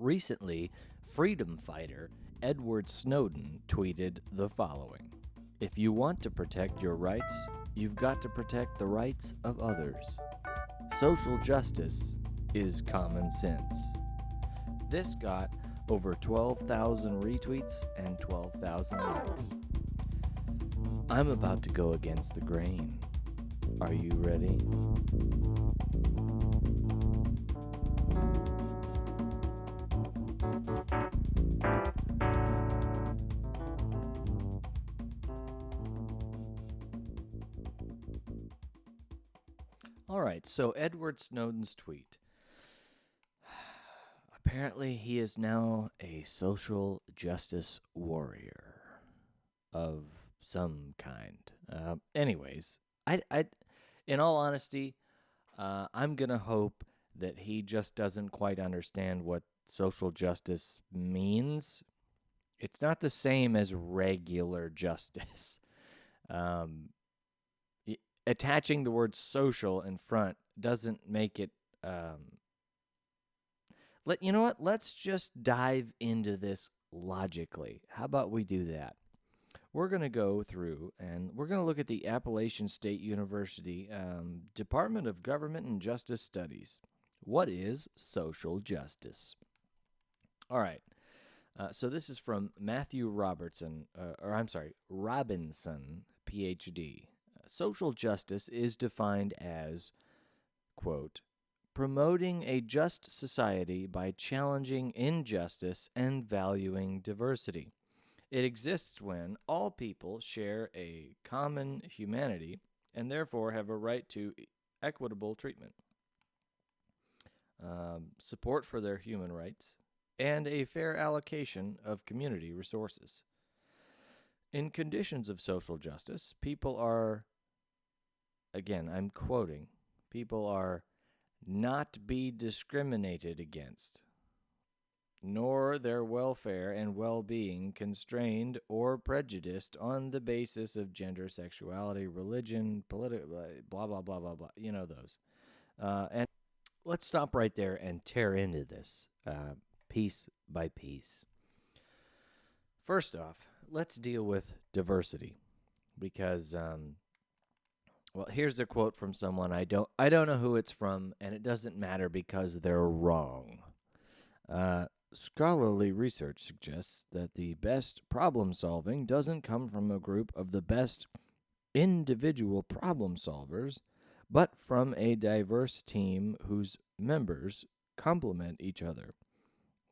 Recently, freedom fighter Edward Snowden tweeted the following: "If you want to protect your rights, you've got to protect the rights of others. Social justice is common sense." This got over 12,000 retweets and 12,000 likes. I'm about to go against the grain. Are you ready? All right, so Edward Snowden's tweet. Apparently, he is now a social justice warrior of some kind. Anyways, in all honesty, I'm gonna hope that he just doesn't quite understand what social justice means. It's not the same as regular justice. Attaching the word social in front doesn't make it. You know what? Let's just dive into this logically. How about we do that? We're going to go through and we're going to look at the Appalachian State University Department of Government and Justice Studies. What is social justice? All right. So this is from Matthew Robinson, PhD. Social justice is defined as, quote, promoting a just society by challenging injustice and valuing diversity. It exists when all people share a common humanity and therefore have a right to equitable treatment, support for their human rights, and a fair allocation of community resources. In conditions of social justice, people are, again, I'm quoting, people are not be discriminated against, nor their welfare and well-being constrained or prejudiced on the basis of gender, sexuality, religion, political, blah, blah, blah, blah, blah. You know those. And let's stop right there and tear into this piece by piece. First off, let's deal with diversity because well, here's a quote from someone I don't know who it's from, and it doesn't matter because they're wrong. Scholarly research suggests that the best problem solving doesn't come from a group of the best individual problem solvers, but from a diverse team whose members complement each other.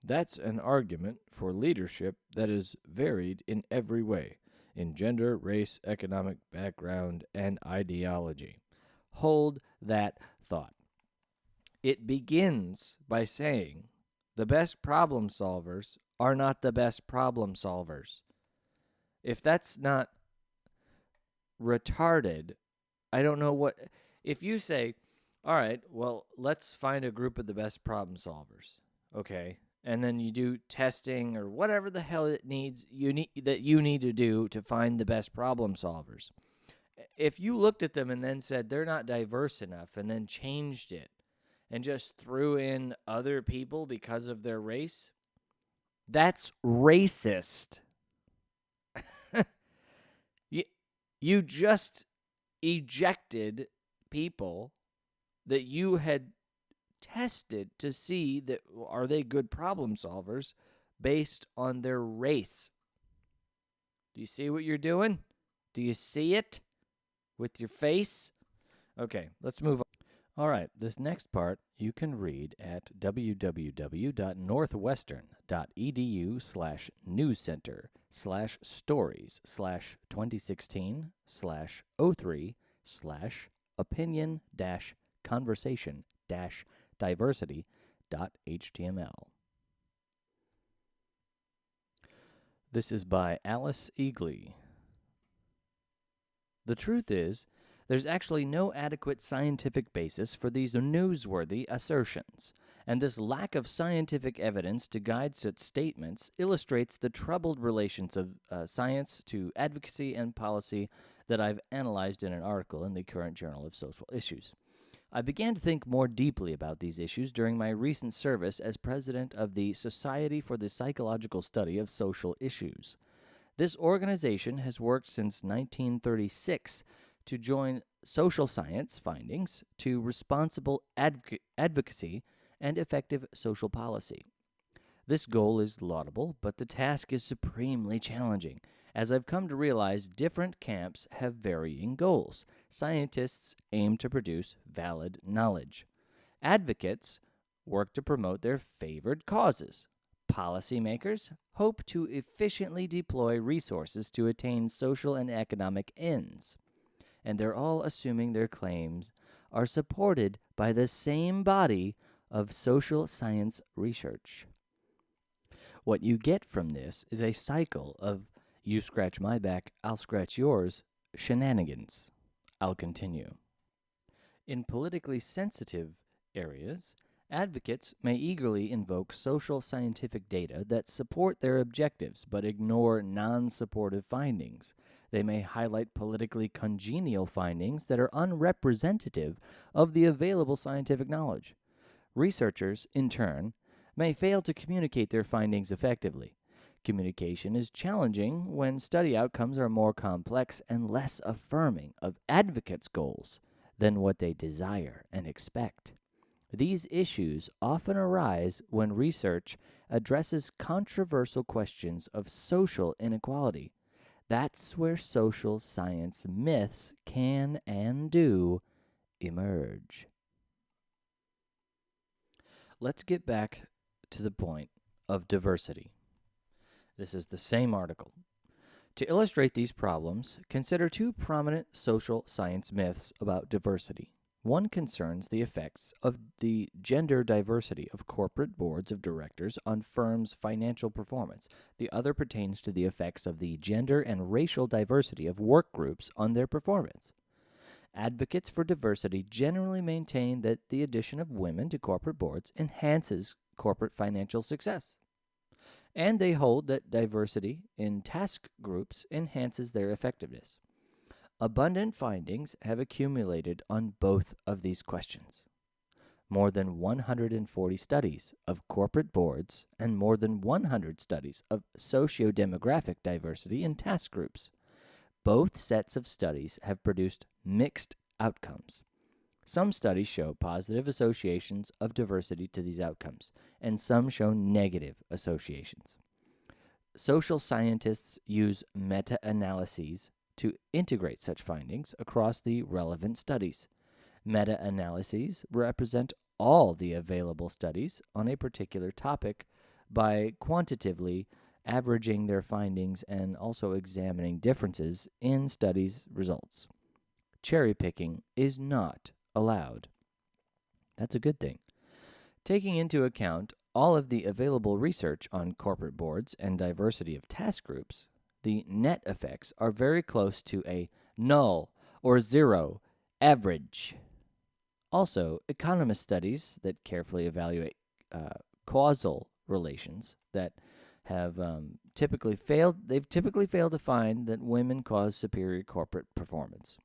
That's an argument for leadership that is varied in every way. In gender, race, economic background, and ideology. Hold that thought. It begins by saying the best problem solvers are not the best problem solvers. If that's not retarded, I don't know what. If you say, all right, well, let's find a group of the best problem solvers, okay? And then you do testing or whatever the hell it needs you need to do to find the best problem solvers. If you looked at them and then said they're not diverse enough and then changed it and just threw in other people because of their race, that's racist. You just ejected people that you had tested to see that are they good problem solvers based on their race. Do you see what you're doing? Do you see it with your face? Okay, let's move on. All right, this next part you can read at www.northwestern.edu/newscenter/stories/opinion-conversation-diversity.html. This is by Alice Eagley. The truth is, there's actually no adequate scientific basis for these newsworthy assertions, and this lack of scientific evidence to guide such statements illustrates the troubled relations of science to advocacy and policy that I've analyzed in an article in the Current Journal of Social Issues. I began to think more deeply about these issues during my recent service as president of the Society for the Psychological Study of Social Issues. This organization has worked since 1936 to join social science findings to responsible advocacy and effective social policy. This goal is laudable, but the task is supremely challenging. As I've come to realize, different camps have varying goals. Scientists aim to produce valid knowledge. Advocates work to promote their favored causes. Policymakers hope to efficiently deploy resources to attain social and economic ends. And they're all assuming their claims are supported by the same body of social science research. What you get from this is a cycle of you scratch my back, I'll scratch yours shenanigans. I'll continue. In politically sensitive areas, advocates may eagerly invoke social scientific data that support their objectives but ignore non-supportive findings. They may highlight politically congenial findings that are unrepresentative of the available scientific knowledge. Researchers, in turn, may fail to communicate their findings effectively. Communication is challenging when study outcomes are more complex and less affirming of advocates' goals than what they desire and expect. These issues often arise when research addresses controversial questions of social inequality. That's where social science myths can and do emerge. Let's get back to the point of diversity. This is the same article. To illustrate these problems, consider two prominent social science myths about diversity. One concerns the effects of the gender diversity of corporate boards of directors on firms' financial performance. The other pertains to the effects of the gender and racial diversity of work groups on their performance. Advocates for diversity generally maintain that the addition of women to corporate boards enhances corporate financial success. And they hold that diversity in task groups enhances their effectiveness. Abundant findings have accumulated on both of these questions. More than 140 studies of corporate boards and more than 100 studies of socio-demographic diversity in task groups. Both sets of studies have produced mixed outcomes. Some studies show positive associations of diversity to these outcomes, and some show negative associations. Social scientists use meta-analyses to integrate such findings across the relevant studies. Meta-analyses represent all the available studies on a particular topic by quantitatively averaging their findings and also examining differences in studies' results. Cherry picking is not allowed. That's a good thing. Taking into account all of the available research on corporate boards and diversity of task groups, the net effects are very close to a null or zero average. Also, economist studies that carefully evaluate causal relations that have typically failed to find that women cause superior corporate performance.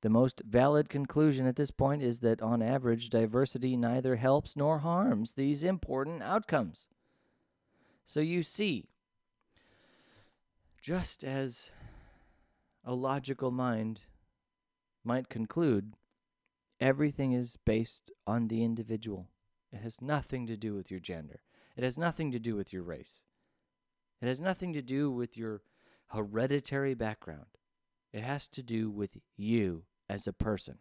The most valid conclusion at this point is that, on average, diversity neither helps nor harms these important outcomes. So you see, just as a logical mind might conclude, everything is based on the individual. It has nothing to do with your gender. It has nothing to do with your race. It has nothing to do with your hereditary background. It has to do with you as a person.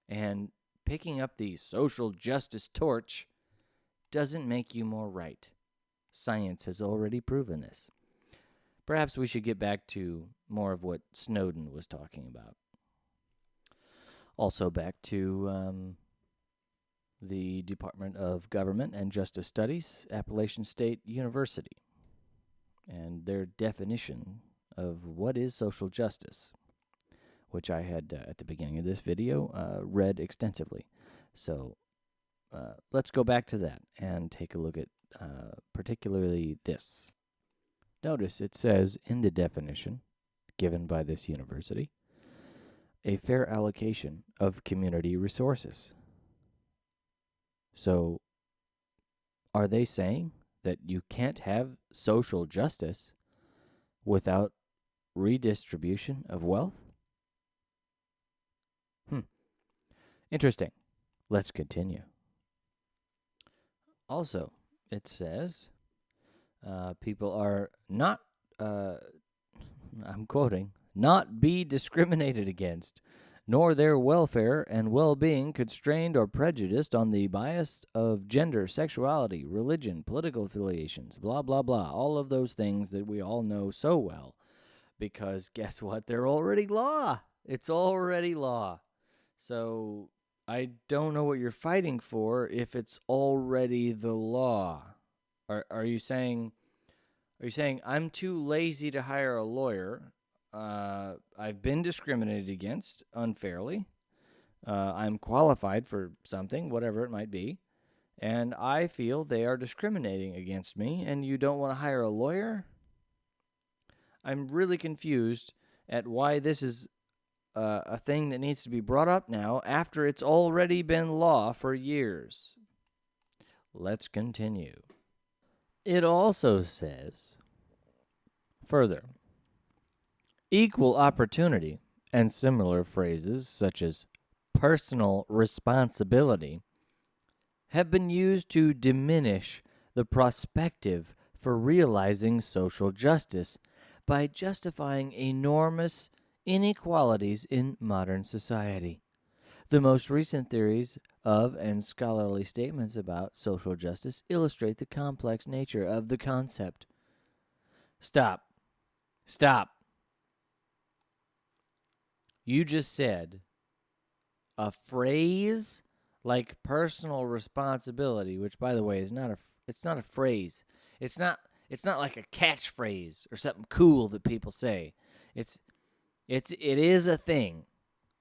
And picking up the social justice torch doesn't make you more right. Science has already proven this. Perhaps we should get back to more of what Snowden was talking about. Also back to the Department of Government and Justice Studies, Appalachian State University, and their definition of what is social justice, which I had, at the beginning of this video, read extensively. So let's go back to that and take a look at particularly this. Notice it says in the definition given by this university, a fair allocation of community resources. So, are they saying that you can't have social justice without redistribution of wealth? Interesting. Let's continue. Also, it says people are not, I'm quoting, not be discriminated against, nor their welfare and well-being constrained or prejudiced on the bias of gender, sexuality, religion, political affiliations, blah, blah, blah. All of those things that we all know so well. Because guess what? They're already law. It's already law. So I don't know what you're fighting for if it's already the law. Are you saying I'm too lazy to hire a lawyer? I've been discriminated against unfairly. I'm qualified for something, whatever it might be, and I feel they are discriminating against me, and you don't want to hire a lawyer? I'm really confused at why this is a thing that needs to be brought up now after it's already been law for years. Let's continue. It also says, further, equal opportunity and similar phrases such as personal responsibility have been used to diminish the prospective for realizing social justice by justifying enormous inequalities in modern society. The most recent theories of and scholarly statements about social justice illustrate the complex nature of the concept. Stop. You just said a phrase like personal responsibility, which, by the way, is not a phrase. It's not like a catchphrase or something cool that people say. It is a thing.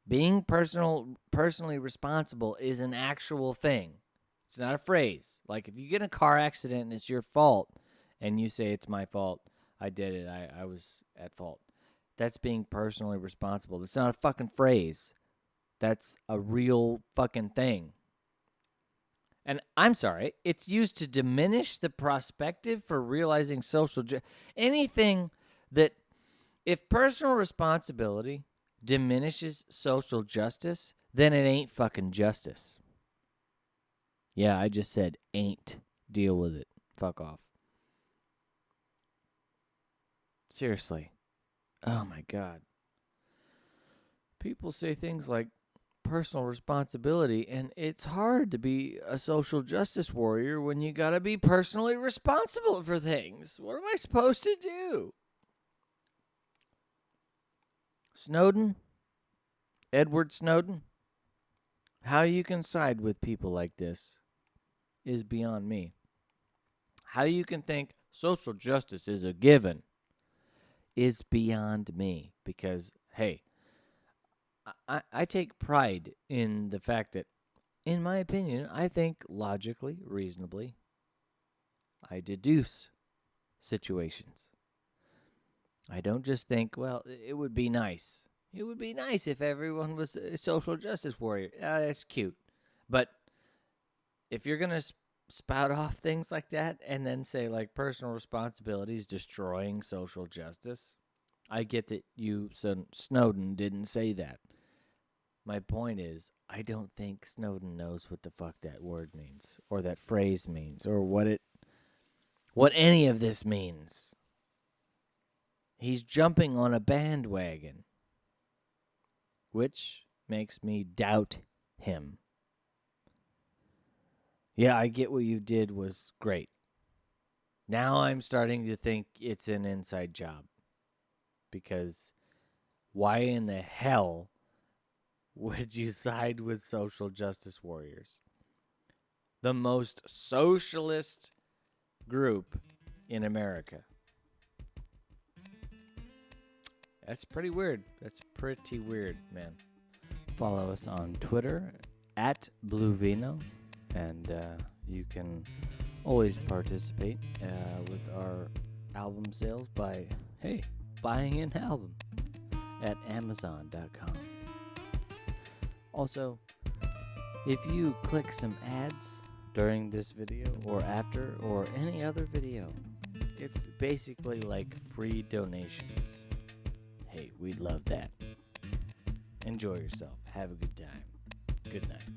Being personally responsible is an actual thing. It's not a phrase. Like if you get in a car accident and it's your fault and you say it's my fault, I did it, I was at fault. That's being personally responsible. That's not a fucking phrase. That's a real fucking thing. And I'm sorry, it's used to diminish the prospective for realizing social justice. Anything that, if personal responsibility diminishes social justice, then it ain't fucking justice. Yeah, I just said ain't. Deal with it. Fuck off. Seriously. Oh my God. People say things like personal responsibility, and it's hard to be a social justice warrior when you gotta be personally responsible for things. What am I supposed to do? Snowden, Edward Snowden, how you can side with people like this is beyond me. How you can think social justice is a given is beyond me because, hey, I take pride in the fact that, in my opinion, I think logically, reasonably, I deduce situations. I don't just think, well, it would be nice. It would be nice if everyone was a social justice warrior. That's cute. But if you're going to spout off things like that and then say, like, personal responsibility is destroying social justice, I get that Snowden didn't say that. My point is, I don't think Snowden knows what the fuck that word means, or that phrase means, or what any of this means. He's jumping on a bandwagon, which makes me doubt him. Yeah, I get what you did was great. Now I'm starting to think it's an inside job. Because why in the hell would you side with social justice warriors? The most socialist group in America. That's pretty weird. That's pretty weird, man. Follow us on Twitter at BlueVino, and you can always participate with our album sales by, buying an album at Amazon.com. Also, if you click some ads during this video or after or any other video, it's basically like free donations. Hey, we'd love that. Enjoy yourself. Have a good time. Good night.